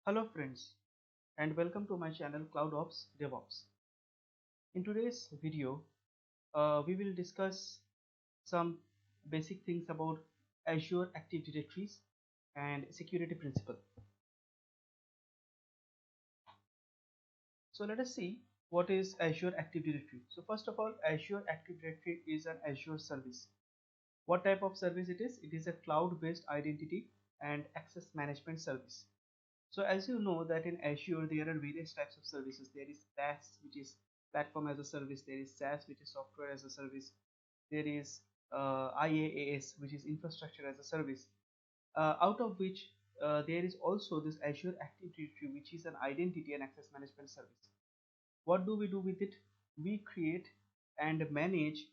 Hello friends, and welcome to my channel CloudOps DevOps. In today's video, we will discuss some basic things about Azure Active Directories and security principle. So let us see what is Azure Active Directory. So first of all, Azure Active Directory is an Azure service. What type of service it is? It is a cloud-based identity and access management service. So as you know that in Azure there are various types of services. There is PaaS, which is platform as a service. There is SaaS, which is software as a service. There is IaaS, which is infrastructure as a service. Out of which there is also this Azure Active Directory, which is an identity and access management service. What do we do with it? We create and manage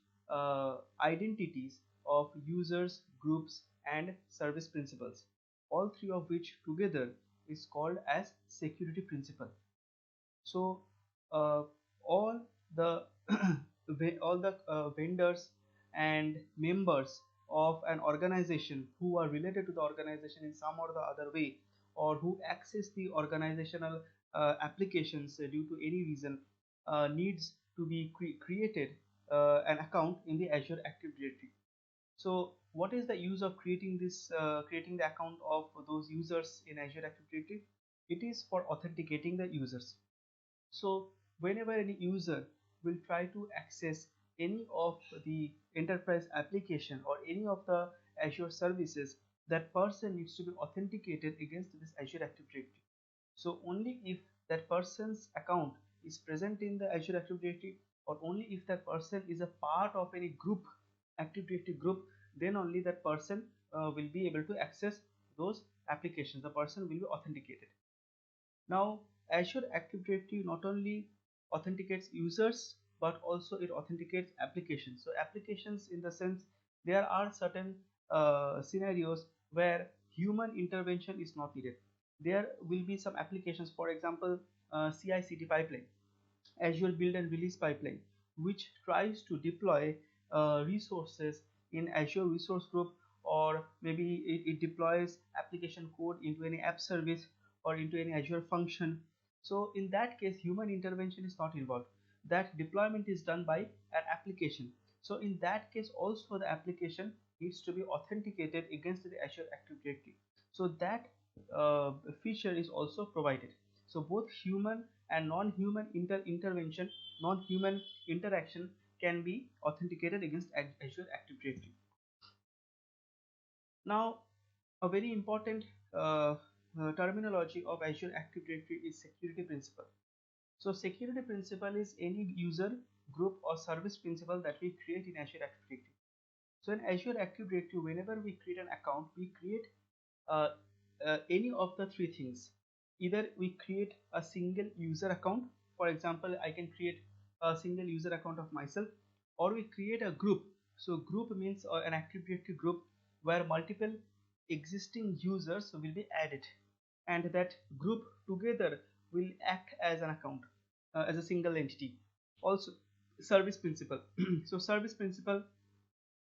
identities of users, groups, and service principals, all three of which together is called as security principle. So uh, all the vendors and members of an organization who are related to the organization in some or the other way, or who access the organizational applications due to any reason, needs to be created an account in the Azure Active Directory. So what is the use of creating the account of those users in Azure Active Directory? It is for authenticating the users. So whenever any user will try to access any of the enterprise application or any of the Azure services, that person needs to be authenticated against this Azure Active Directory. So only if that person's account is present in the Azure Active Directory, or only if that person is a part of any group, Active Directory group, then only that person will be able to access those applications. The person will be authenticated. Now, Azure Active Directory not only authenticates users but also it authenticates applications. So, applications in the sense there are certain scenarios where human intervention is not needed. There will be some applications, for example, CI/CD pipeline, Azure Build and Release Pipeline, which tries to deploy resources in Azure Resource Group, or maybe it deploys application code into any app service or into any Azure function. So in that case, human intervention is not involved. That deployment is done by an application. So in that case, also the application needs to be authenticated against the Azure Active Directory. So that feature is also provided. So both human and non-human intervention, non-human interaction can be authenticated against Azure Active Directory. Now, a very important terminology of Azure Active Directory is security principle. So security principle is any user, group, or service principle that we create in Azure Active Directory. So in Azure Active Directory, whenever we create an account, we create uh, any of the three things. Either we create a single user account. For example, I can create a single user account of myself, or we create a group. So group means an Active Directory group where multiple existing users will be added, and that group together will act as an account, as a single entity. Also, service principle. So service principle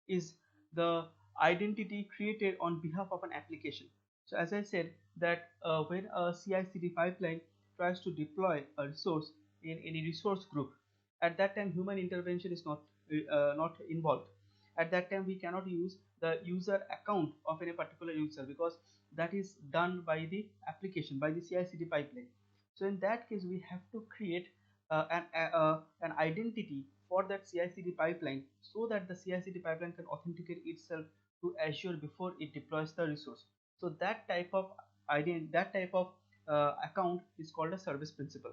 is the identity created on behalf of an application. So as I said that when a CI/CD pipeline tries to deploy a resource in any resource group, at that time human intervention is not involved. At that time we cannot use the user account of any particular user, because that is done by the application, by the CI/CD pipeline. So in that case we have to create an identity for that CI/CD pipeline, so that the CI/CD pipeline can authenticate itself to Azure before it deploys the resource. So that type of account is called a service principle.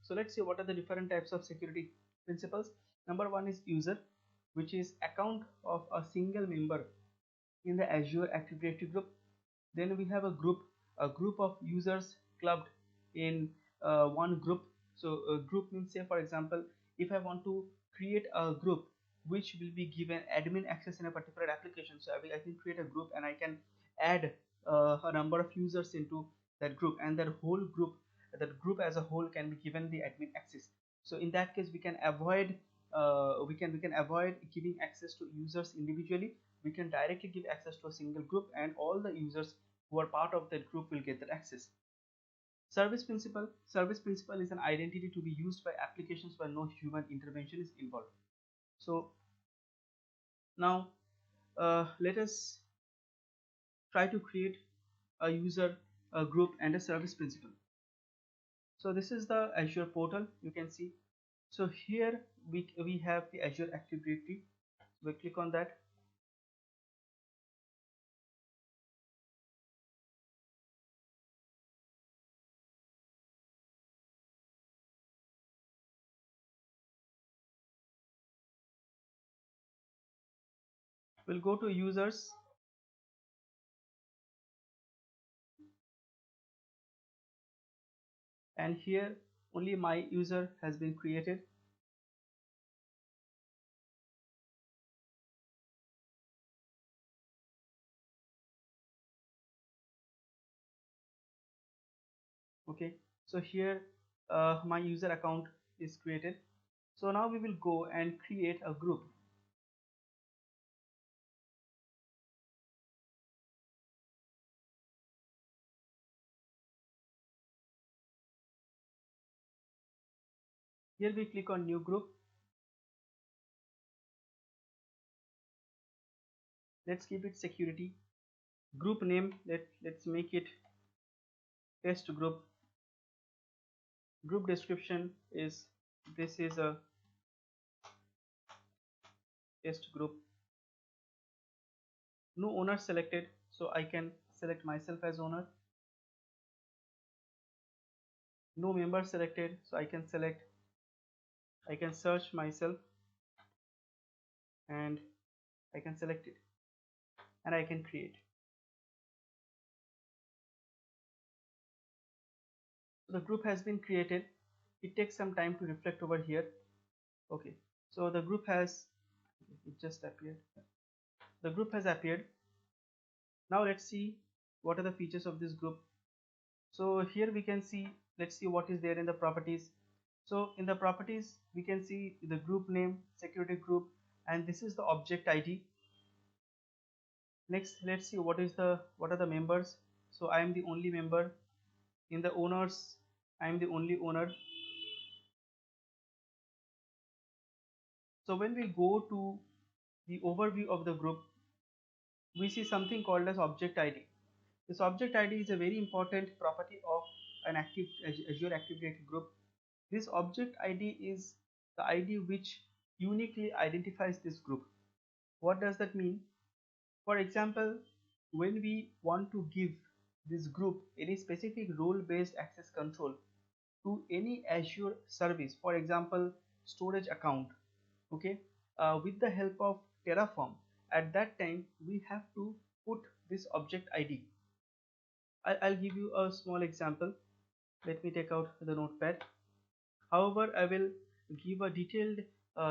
So let's see what are the different types of security principles. Number one is user, which is account of a single member in the Azure Active Directory group. Then we have a group of users clubbed in one group. So a group means, say for example, if I want to create a group which will be given admin access in a particular application, so I can create a group and I can add a number of users into that group, and that group as a whole can be given the admin access. So in that case we can avoid we can avoid giving access to users individually. We can directly give access to a single group, and all the users who are part of that group will get that access. Service principal is an identity to be used by applications where no human intervention is involved. So now let us try to create a user, a group, and a service principal. So this is the Azure portal, you can see. So here we have the Azure Active Directory. We click on that. We'll go to users, and here only my user has been created. Okay, so here my user account is created. So now we will go and create a group. Here we click on new group. Let's keep it security. Group name, let's make it test group. Group description is, this is a test group. No owner selected, so I can select myself as owner. No member selected, so I can select, I can search myself and I can select it and I can create. So the group has been created. It takes some time to reflect over here. Okay, so the group has, it just appeared. The group has appeared. Now let's see what are the features of this group. So here we can see, let's see what is there in the properties. So in the properties we can see the group name, security group, and this is the object ID. Next, let's see what are the members. So I am the only member. In the owners, I am the only owner. So when we go to the overview of the group, we see something called as object ID. This object ID is a very important property of an Azure Active Directory group. This object ID is the ID which uniquely identifies this group. What does that mean? For example, when we want to give this group any specific role-based access control to any Azure service, for example, storage account, okay, with the help of Terraform, at that time we have to put this object ID. I'll give you a small example. Let me take out the notepad. However, I will give a detailed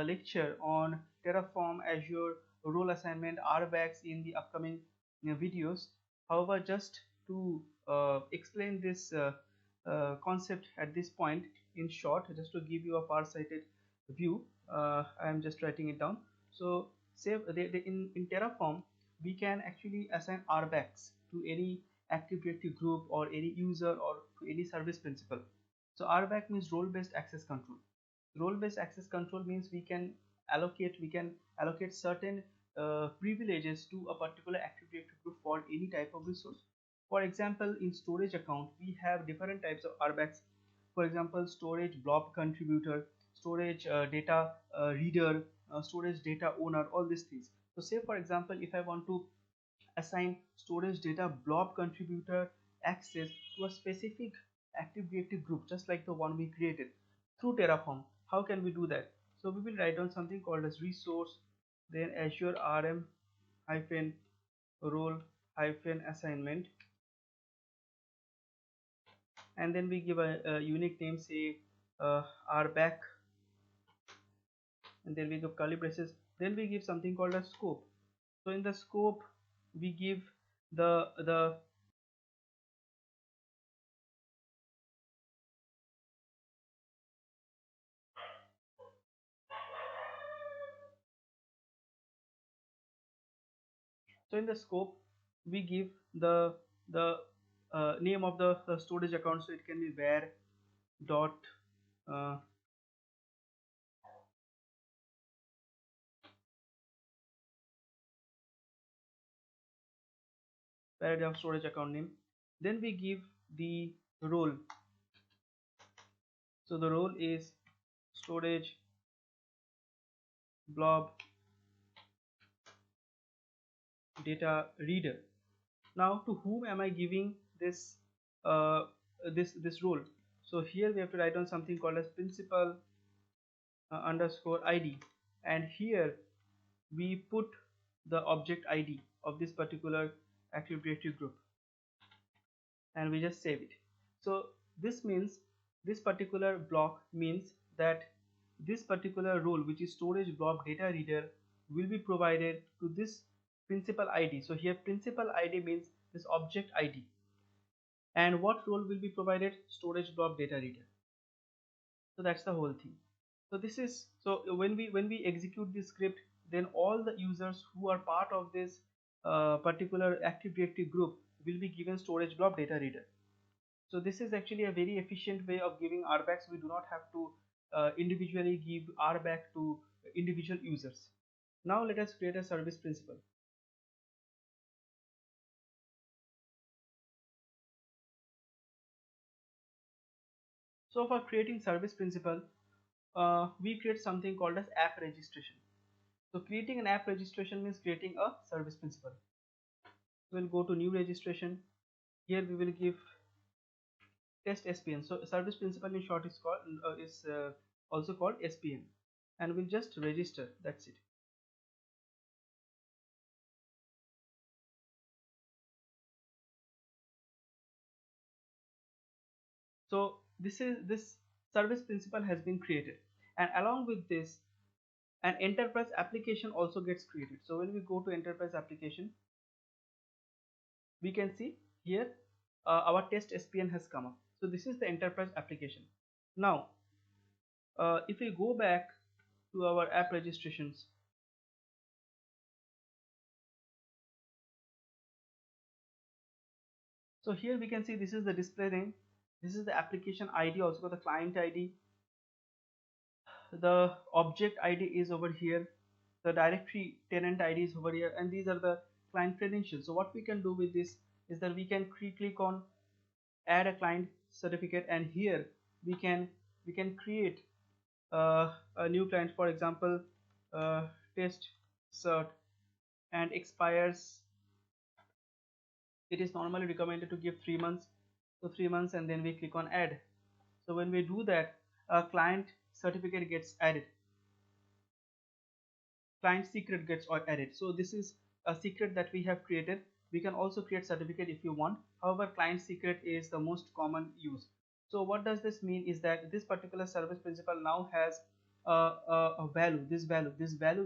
lecture on Terraform, Azure, role assignment, RBACs in the upcoming videos. However, just to explain this concept at this point in short, just to give you a far-sighted view, I am just writing it down. So, say in Terraform, we can actually assign RBACs to any Active Directory group or any user or to any service principal. So RBAC means role-based access control. Role-based access control means we can allocate certain privileges to a particular Active Directory group for any type of resource. For example, in storage account, we have different types of RBACs. For example, storage blob contributor, storage data reader, storage data owner, all these things. So say for example, if I want to assign storage data blob contributor access to a specific Active Directory group, just like the one we created through Terraform. How can we do that? So we will write down something called as resource, then Azure RM hyphen role hyphen assignment, and then we give a unique name, say RBAC, and then we give curly braces. Then we give something called a scope. So in the scope, we give the so in the scope we give the name of the storage account, so it can be var dot uh, var of storage account name. Then we give the role. So the role is storage blob data reader. Now to whom am I giving this this role? So here we have to write down something called as principal underscore id, and here we put the object id of this particular Active Directory group, and we just save it. So this means, this particular block means that this particular role, which is storage blob data reader, will be provided to this principal id. So here principal id means this object id, and what role will be provided? Storage blob data reader. So that's the whole thing. So this is, so when we execute this script, then all the users who are part of this particular Active Directory group will be given storage blob data reader. So this is actually a very efficient way of giving RBACs. We do not have to individually give RBAC to individual users. Now let us create a service principal. So for creating service principal, we create something called as app registration. So creating an app registration means creating a service principal. We'll go to new registration. Here we will give test SPN. So service principal in short is called also called SPN, and we'll just register. That's it. So this service principal has been created, and along with this, an enterprise application also gets created. So when we go to enterprise application, we can see here our test SPN has come up. So this is the enterprise application. Now if we go back to our app registrations, so here we can see this is the display name, this is the application ID, also got the client ID, the object ID is over here, the directory tenant ID is over here, and these are the client credentials. So what we can do with this is that we can click on add a client certificate, and here we can create a new client. For example, test cert, and expires, it is normally recommended to give 3 months. So 3 months, and then we click on add. So when we do that, a client certificate gets added, client secret gets added. So this is a secret that we have created. We can also create certificate if you want. However, client secret is the most common use. So what does this mean is that this particular service principal now has a value. This value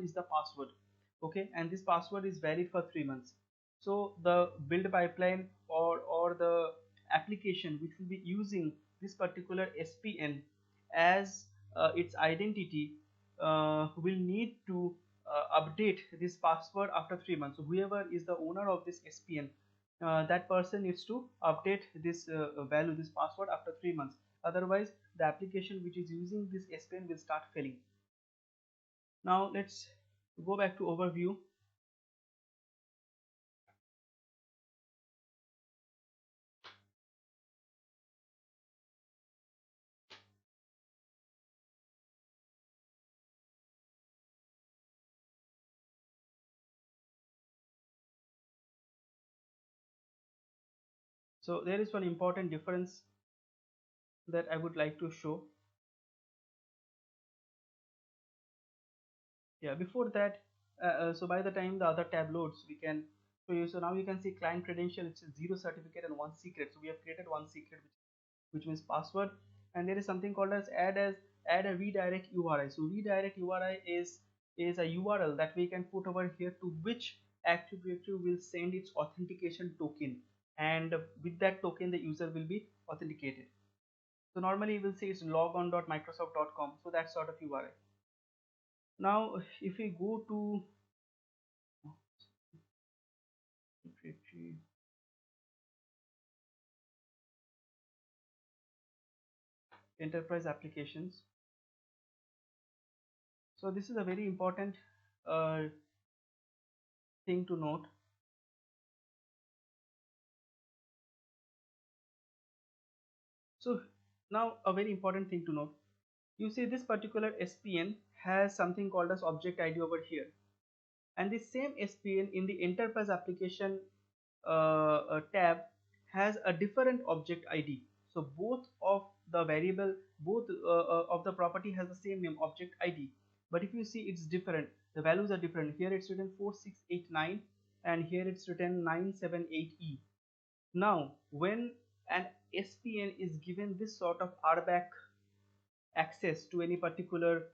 is the password. Okay, and this password is valid for 3 months. So the build pipeline, or the application which will be using this particular SPN as its identity will need to update this password after 3 months. So whoever is the owner of this SPN, that person needs to update this value, this password, after 3 months. Otherwise, the application which is using this SPN will start failing. Now let's go back to overview. So there is one important difference that I would like to show. Yeah, before that, so by the time the other tab loads, we can show you. So now you can see client credential, it's a 0 certificate and 1 secret. So we have created 1 secret, which means password, and there is something called as add a redirect URI. So redirect URI is a URL that we can put over here, to which Active Directory will send its authentication token, and with that token the user will be authenticated. So normally you will see it's logon.microsoft.com, so that sort of URI. Now if we go to enterprise applications. So this is a very important uh, thing to note. So now a very important thing to note. You see this particular SPN has something called as object ID over here, and the same SPN in the enterprise application tab has a different object ID. So both of the variable, both of the property has the same name, object ID. But if you see, it's different. The values are different. Here it's written 4689 and here it's written 978E. Now, when an SPN is given this sort of RBAC access to any particular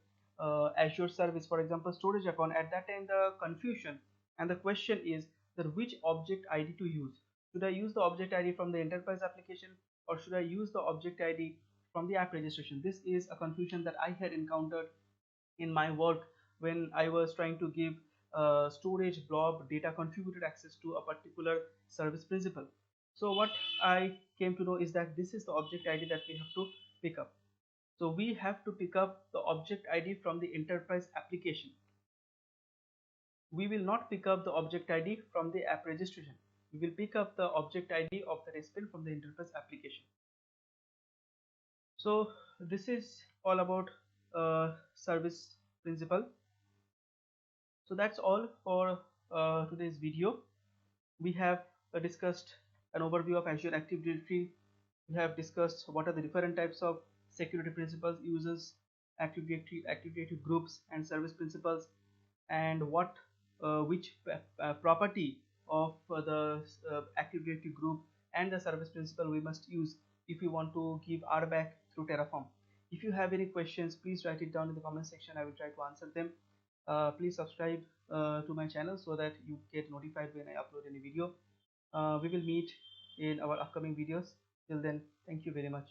Azure service, for example, storage account, at that time the confusion and the question is that which object ID to use. Should I use the object ID from the enterprise application or should I use the object ID from the app registration? This is a confusion that I had encountered in my work when I was trying to give storage blob data contributed access to a particular service principal. So what I came to know is that this is the object ID that we have to pick up. So we have to pick up the object ID from the enterprise application. We will not pick up the object ID from the app registration. We will pick up the object ID of the REST from the enterprise application. So this is all about service principal. So that's all for today's video. We have discussed an overview of Azure Active Directory. We have discussed what are the different types of security principles, users, Active Directory groups, and service principles, and what which property of the Active Directory group and the service principal we must use if we want to give RBAC through Terraform. If you have any questions, please write it down in the comment section. I will try to answer them. Please subscribe to my channel so that you get notified when I upload any video. We will meet in our upcoming videos. Till then, thank you very much.